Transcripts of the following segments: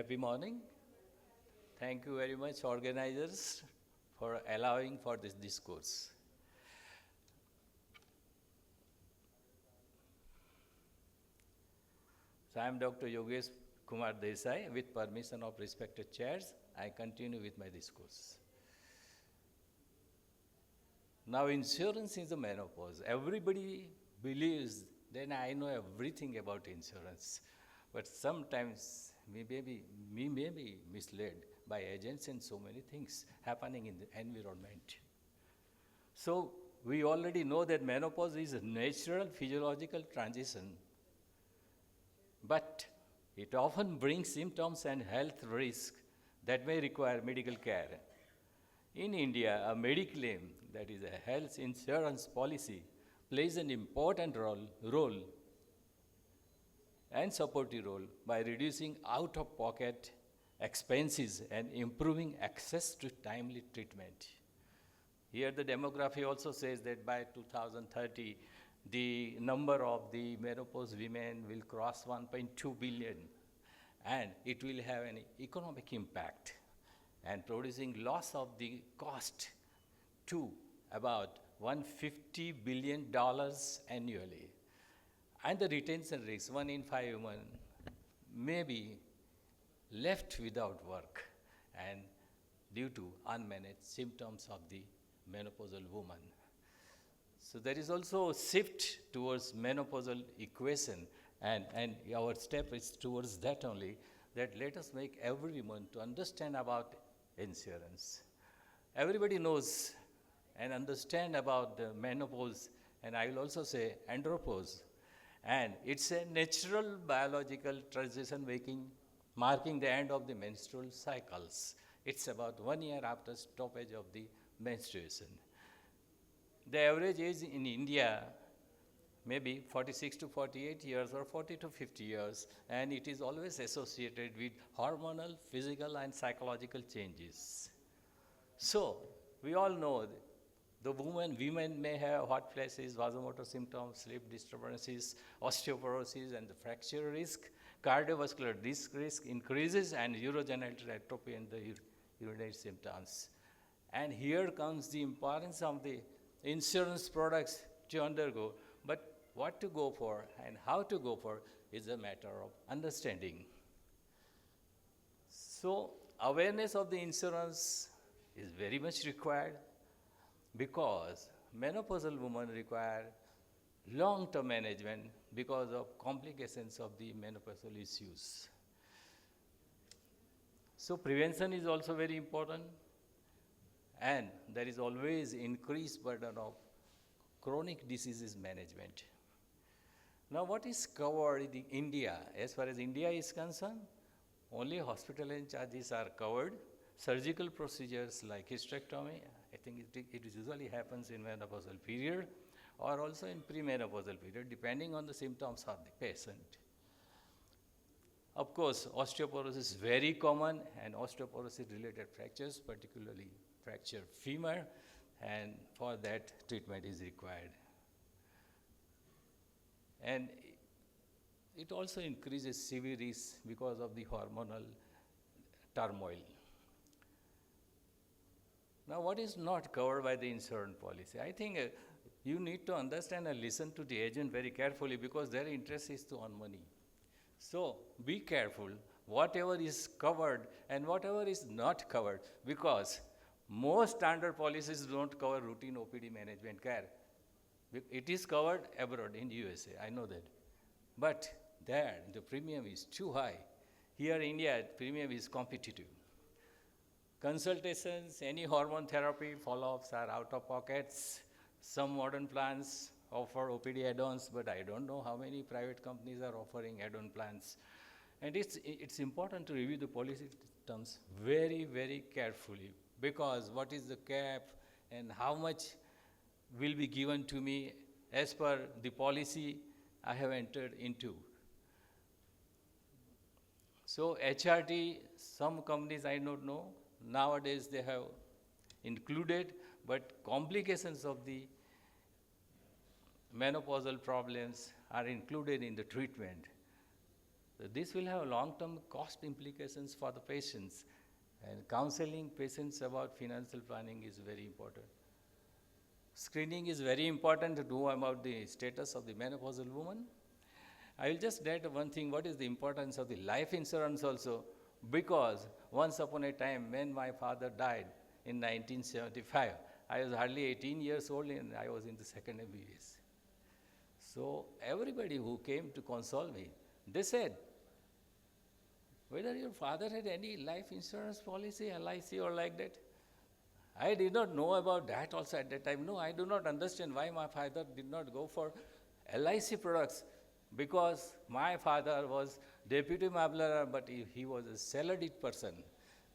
Happy morning. Thank you very much, organizers, for allowing for this discourse. So I am Dr. Yogesh Kumar Desai. With permission of respected chairs, I continue with my discourse. Now, insurance is a menopause. Everybody believes that I know everything about insurance. But sometimes we may be misled by agents and so many things happening in the environment. So we already know that menopause is a natural physiological transition, but it often brings symptoms and health risks that may require medical care. In India, a Mediclaim, that is a health insurance policy, plays an important role and supportive role by reducing out-of-pocket expenses and improving access to timely treatment. Here the demography also says that by 2030, the number of the menopause women will cross 1.2 billion, and it will have an economic impact and producing loss of the cost to about $150 billion annually. And the retention risk, 1 in 5 women may be left without work and due to unmanaged symptoms of the menopausal woman. So there is also a shift towards menopausal equation, and our step is towards that only, that let us make every woman to understand about insurance. Everybody knows and understand about the menopause, and I will also say andropause. And it's a natural biological transition marking the end of the menstrual cycles. It's about 1 year after stoppage of the menstruation. The average age in India may be 46 to 48 years or 40 to 50 years, and it is always associated with hormonal, physical, and psychological changes. So, we all know the women may have hot flashes, vasomotor symptoms, sleep disturbances, osteoporosis, and the fracture risk. Cardiovascular risk increases, and urogenital atrophy and the urinary symptoms. And here comes the importance of the insurance products to undergo. But what to go for and how to go for is a matter of understanding. So awareness of the insurance is very much required, because menopausal women require long-term management because of complications of the menopausal issues. So prevention is also very important, and there is always increased burden of chronic diseases management. Now what is covered in India? As far as India is concerned, only hospital and charges are covered. Surgical procedures like hysterectomy, I think it usually happens in menopausal period or also in premenopausal period, depending on the symptoms of the patient. Of course, osteoporosis is very common, and osteoporosis-related fractures, particularly fracture femur, and for that treatment is required. And it also increases severe risk because of the hormonal turmoil. Now, what is not covered by the insurance policy? I think you need to understand and listen to the agent very carefully, because their interest is to earn money. So be careful whatever is covered and whatever is not covered, because most standard policies don't cover routine OPD management care. It is covered abroad in USA, I know that. But there, the premium is too high. Here in India, premium is competitive. Consultations, any hormone therapy, follow-ups are out of pockets. Some modern plans offer OPD add-ons, but I don't know how many private companies are offering add-on plans. And it's important to review the policy terms very, very carefully, because what is the cap and how much will be given to me as per the policy I have entered into. So HRT, some companies I don't know, nowadays they have included, but complications of the menopausal problems are included in the treatment. This will have long-term cost implications for the patients, and counseling patients about financial planning is very important. Screening is very important to know about the status of the menopausal woman. I will just add one thing, what is the importance of the life insurance also, because once upon a time when my father died in 1975, I was hardly 18 years old and I was in the second MBBS. So everybody who came to console me, they said, whether your father had any life insurance policy, LIC or like that. I did not know about that also at that time. No, I do not understand why my father did not go for LIC products, because my father was deputy mabler, but he was a salaried person.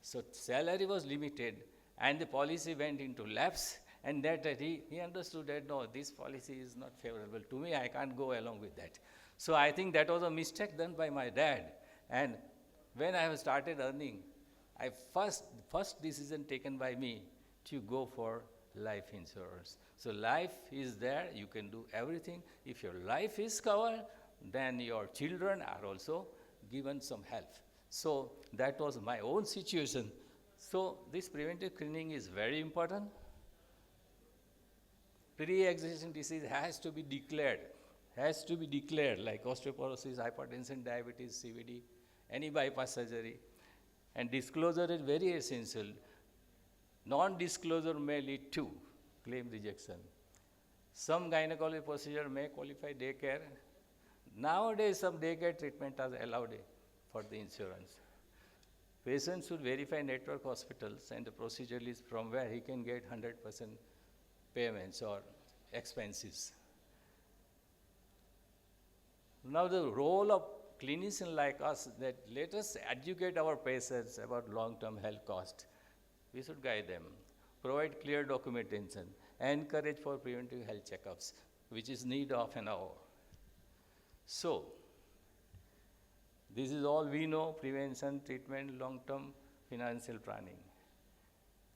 So salary was limited and the policy went into lapse, and that he understood that no, this policy is not favorable to me, I can't go along with that. So I think that was a mistake done by my dad. And when I have started earning, first decision taken by me to go for life insurance. So life is there, you can do everything. If your life is covered, then your children are also given some help. So that was my own situation. So this preventive screening is very important. Pre-existing disease has to be declared, like osteoporosis, hypertension, diabetes, CVD, any bypass surgery. And disclosure is very essential. Non-disclosure may lead to claim rejection. Some gynecology procedure may qualify daycare. Nowadays, some daycare treatment are allowed for the insurance. Patients should verify network hospitals and the procedure list from where he can get 100% payments or expenses. Now the role of clinicians like us, that let us educate our patients about long-term health cost. We should guide them, provide clear documentation, encourage for preventive health checkups, which is need of an hour. So, this is all we know: prevention, treatment, long-term financial planning.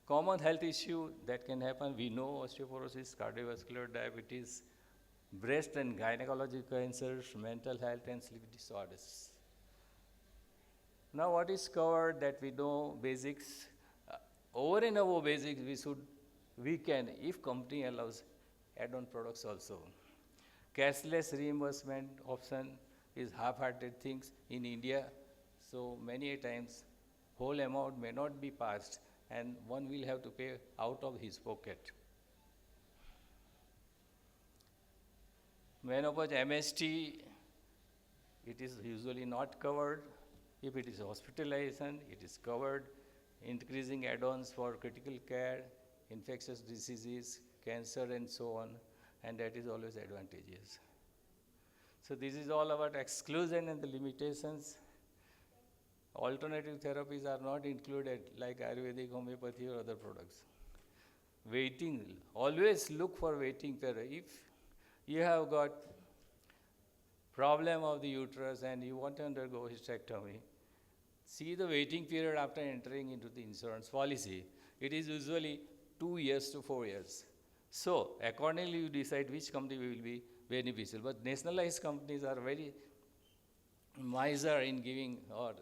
Common health issue that can happen, we know: osteoporosis, cardiovascular, diabetes, breast and gynecological cancers, mental health and sleep disorders. Now what is covered that we know basics? Over and above basics, we can, if company allows, add-on products also. Cashless reimbursement option is half-hearted things in India. So many a times, whole amount may not be passed and one will have to pay out of his pocket. Menopause MST, it is usually not covered. If it is hospitalization, it is covered. Increasing add-ons for critical care, infectious diseases, cancer and so on, and that is always advantageous. So this is all about exclusion and the limitations. Alternative therapies are not included like Ayurvedic, homeopathy or other products. Waiting, always look for waiting period. If you have got problem of the uterus and you want to undergo hysterectomy, see the waiting period after entering into the insurance policy. It is usually 2 years to 4 years. So accordingly you decide which company will be beneficial. But nationalized companies are very miser in giving or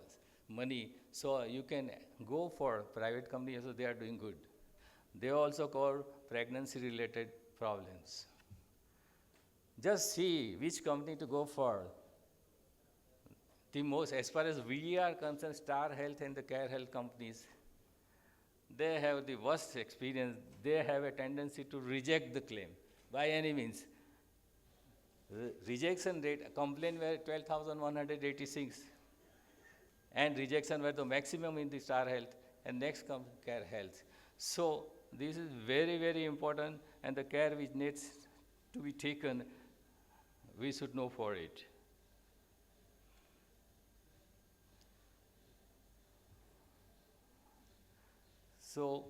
money. So you can go for private companies, so they are doing good. They also cover pregnancy related problems. Just see which company to go for. The most, as far as we are concerned, Star Health and the Care Health companies, they have the worst experience. They have a tendency to reject the claim by any means. Rejection rate, complaint were 12,186, and rejection were the maximum in the Star Health, and next comes Care Health. So this is very, very important, and the care which needs to be taken, we should know for it. So,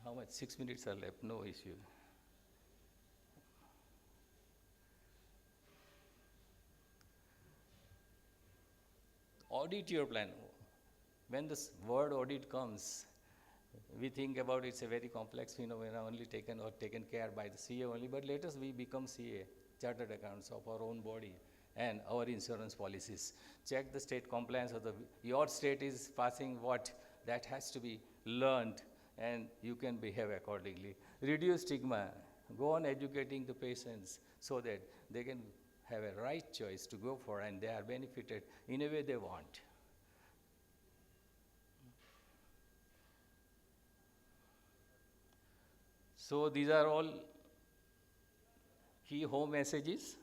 how much? 6 minutes are left, no issue. Audit your plan. When this word audit comes, we think about it's a very complex phenomenon only taken care by the CA only, but let us we become CA, chartered accountants of our own body, and our insurance policies. Check the state compliance of your state is passing what, that has to be learned and you can behave accordingly. Reduce stigma, go on educating the patients so that they can have a right choice to go for and they are benefited in a way they want. So these are all key home messages.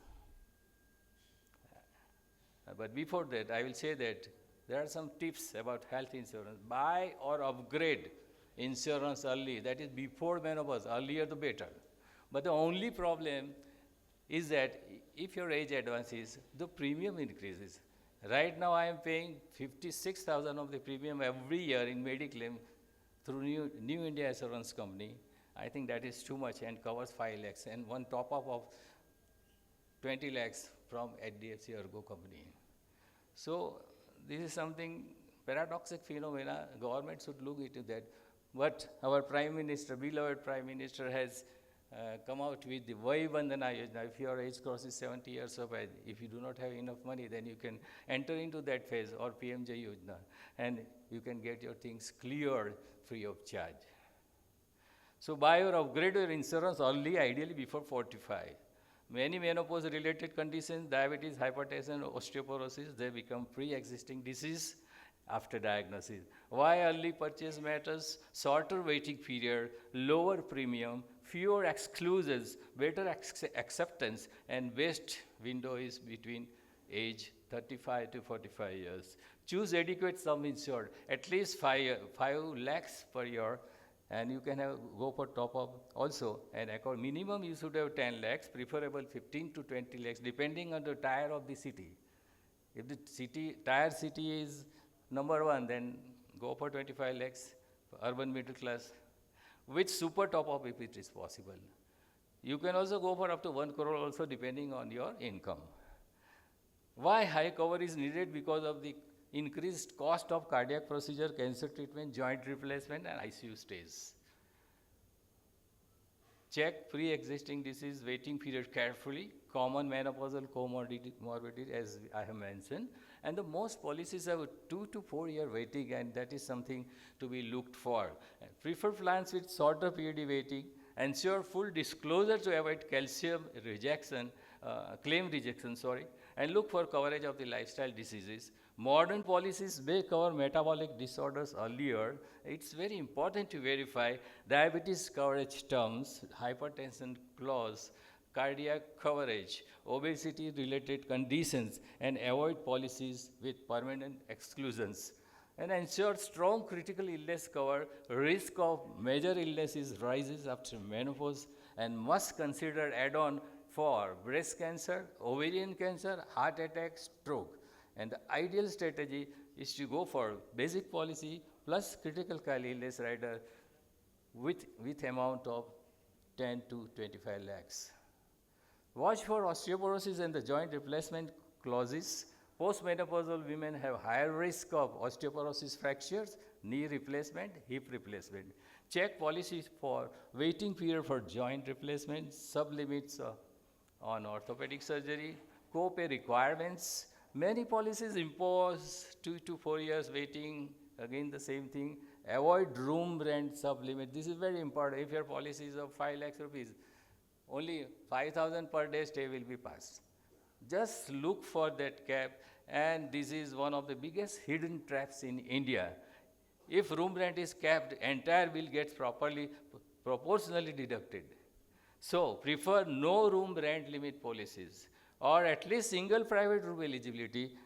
But before that, I will say that there are some tips about health insurance. Buy or upgrade insurance early, that is before menopause, earlier the better. But the only problem is that if your age advances, the premium increases. Right now I am paying 56,000 of the premium every year in Mediclaim through New India Assurance Company. I think that is too much and covers 5 lakhs and one top up of 20 lakhs from HDFC Ergo company. So this is something paradoxic phenomena. Government should look into that. But our Prime Minister, beloved Prime Minister, has come out with the Vai Bandhana Yojana. If your age crosses 70 years of age, if you do not have enough money, then you can enter into that phase or PMJ Yojana, and you can get your things cleared free of charge. So buy or upgrade your insurance early, ideally before 45. Many menopause-related conditions, diabetes, hypertension, osteoporosis, they become pre-existing disease after diagnosis. Why early purchase matters? Shorter waiting period, lower premium, fewer exclusions, better acceptance, and best window is between age 35 to 45 years. Choose adequate sum insured, at least 5 lakhs per year, and you can go for top up also. And minimum you should have 10 lakhs, preferable 15 to 20 lakhs, depending on the tier of the city. If the tier city is number 1, then go for 25 lakhs, urban middle class, with super top up if it is possible. You can also go for up to 1 crore also depending on your income. Why high cover is needed? Because of the increased cost of cardiac procedure, cancer treatment, joint replacement, and ICU stays. Check pre-existing disease waiting period carefully, common menopausal comorbidity as I have mentioned, and the most policies have 2 to 4 year waiting, and that is something to be looked for. Prefer plans with shorter PAD waiting, ensure full disclosure to avoid calcium rejection, claim rejection, and look for coverage of the lifestyle diseases. Modern policies may cover metabolic disorders earlier. It's very important to verify diabetes coverage terms, hypertension clause, cardiac coverage, obesity-related conditions, and avoid policies with permanent exclusions. And ensure strong critical illness cover. Risk of major illnesses rises after menopause and must consider add-on for breast cancer, ovarian cancer, heart attack, stroke. And the ideal strategy is to go for basic policy plus critical illness rider with amount of 10 to 25 lakhs. Watch for osteoporosis and the joint replacement clauses. Postmenopausal women have higher risk of osteoporosis fractures, knee replacement, hip replacement. Check policies for waiting period for joint replacement, sublimits on orthopedic surgery, co-pay requirements. Many policies impose 2 to 4 years waiting, again the same thing. Avoid room rent sublimit. This is very important. If your policy is of 5 lakhs rupees, only 5,000 per day stay will be passed. Just look for that cap, and this is one of the biggest hidden traps in India. If room rent is capped, entire bill gets proportionally deducted. So prefer no room rent limit policies, or at least single private room eligibility.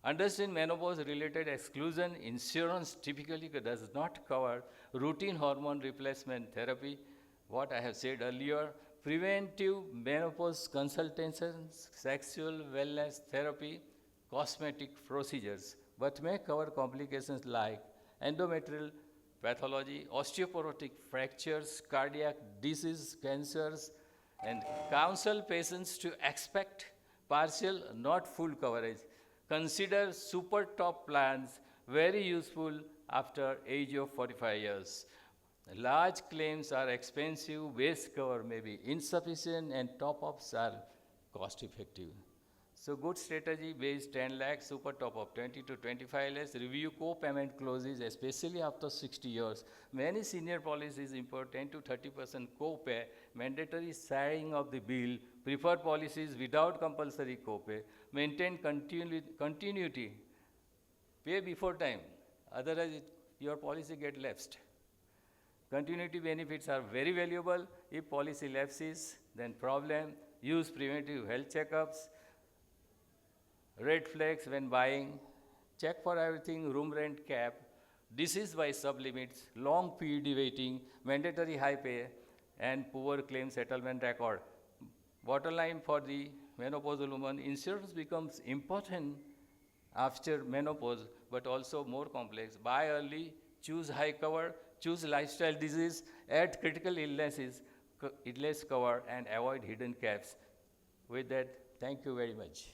Understand menopause-related exclusion. Insurance typically does not cover routine hormone replacement therapy, what I have said earlier, preventive menopause consultations, sexual wellness therapy, cosmetic procedures, but may cover complications like endometrial pathology, osteoporotic fractures, cardiac disease, cancers, and counsel patients to expect partial, not full coverage. Consider super top plans, very useful after age of 45 years. Large claims are expensive, base cover may be insufficient, and top-ups are cost-effective. So good strategy based 10 lakh, super top up 20 to 25 lakhs, review co-payment clauses, especially after 60 years. Many senior policies import 10 to 30% co-pay, mandatory sharing of the bill, preferred policies without compulsory co-pay, maintain continuity, pay before time, otherwise your policy get lapsed. Continuity benefits are very valuable. If policy lapses, then problem. Use preventive health checkups. Red flags when buying. Check for everything, room rent cap. Disease by sublimits, long PED waiting, mandatory high pay, and poor claim settlement record. Bottom line for the menopausal woman, insurance becomes important after menopause, but also more complex. Buy early, choose high cover, choose lifestyle disease, add critical illness cover, and avoid hidden caps. With that, thank you very much.